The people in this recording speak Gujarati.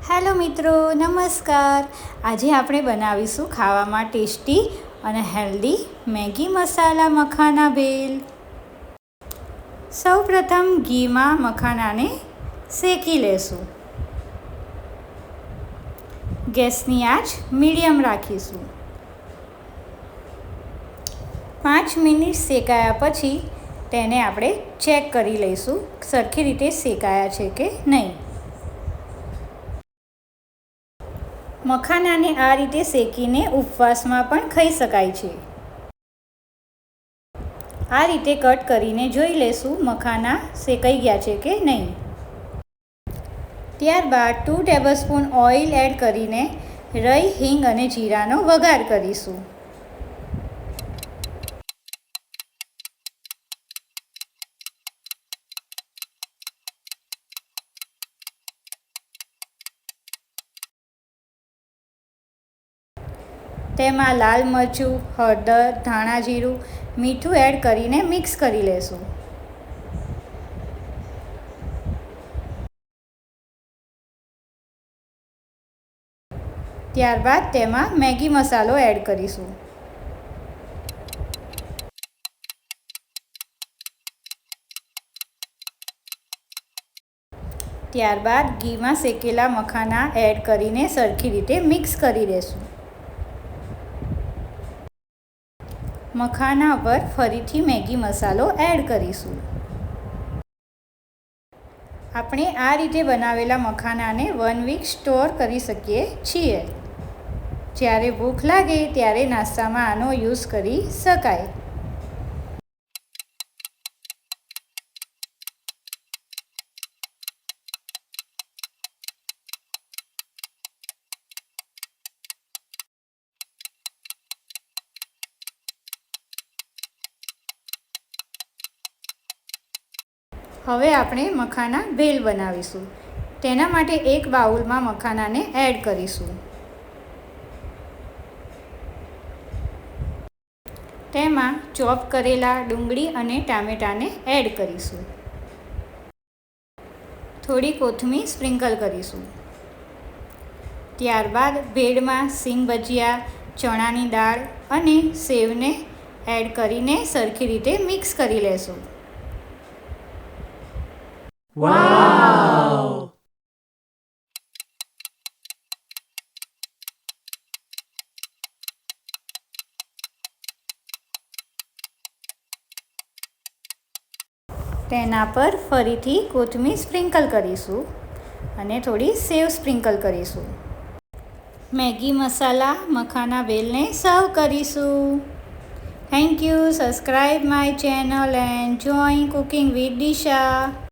હેલો મિત્રો, નમસ્કાર. આજે આપણે બનાવીશું ખાવામાં ટેસ્ટી અને હેલ્ધી મેગી મસાલા મખાના ભેલ. સૌપ્રથમ ઘીમાં મખાનાને શેકી લેશું. ગેસની આંચ મીડિયમ રાખીશું. 5 મિનિટ શેકાયા પછી તેને આપણે ચેક કરી લઈશું સરખી રીતે શેકાયા છે કે નહીં. મખાનાને આ રીતે શેકીને ઉપવાસમાં પણ ખાઈ શકાય છે. આ રીતે કટ કરીને જોઈ લેશું મખાના શેકાઈ ગયા છે કે નહીં. ત્યારબાદ 2 ટેબલસ્પૂન ઓઇલ એડ કરીને રાઈ, હિંગ અને જીરાનો વઘાર કરીશું. તેમાં લાલ મરચું, હળદર, ધાણા જીરું, મીઠું એડ કરીને મિક્સ કરી લેશું. ત્યારબાદ તેમાં મેગી મસાલો એડ કરીશું. ત્યારબાદ ઘીમાં શેકેલા મખાના એડ કરીને સરખી રીતે મિક્સ કરી દેશું. મખાના પર ફરીથી મેગી મસાલો એડ કરીશું. આપણે આ રીતે બનાવેલા મખાનાને 1 વીક સ્ટોર કરી શકીએ છીએ. જ્યારે ભૂખ લાગે ત્યારે નાસ્તામાં આનો યુઝ કરી શકાય. હવે આપણે મખાના ભેલ બનાવીશું. તેના માટે એક બાઉલમાં મખાનાને એડ કરીશું. તેમાં ચોપ કરેલા ડુંગળી અને ટામેટાને એડ કરીશું. થોડી કોથમીર સ્પ્રિંકલ કરીશું. ત્યારબાદ ભેળમાં સિંગ ભજીયા, ચણાની દાળ અને સેવને એડ કરીને સરખી રીતે મિક્સ કરી લેશું. વાવ! તેના પર ફરીથી કોથમીર સ્પ્રિંકલ કરીશું અને થોડી સેવ સ્પ્રિંકલ કરીશું. મેગી મસાલા મખાના ભેલને સર્વ કરીશું. Thank you. Subscribe my channel and join cooking with Disha.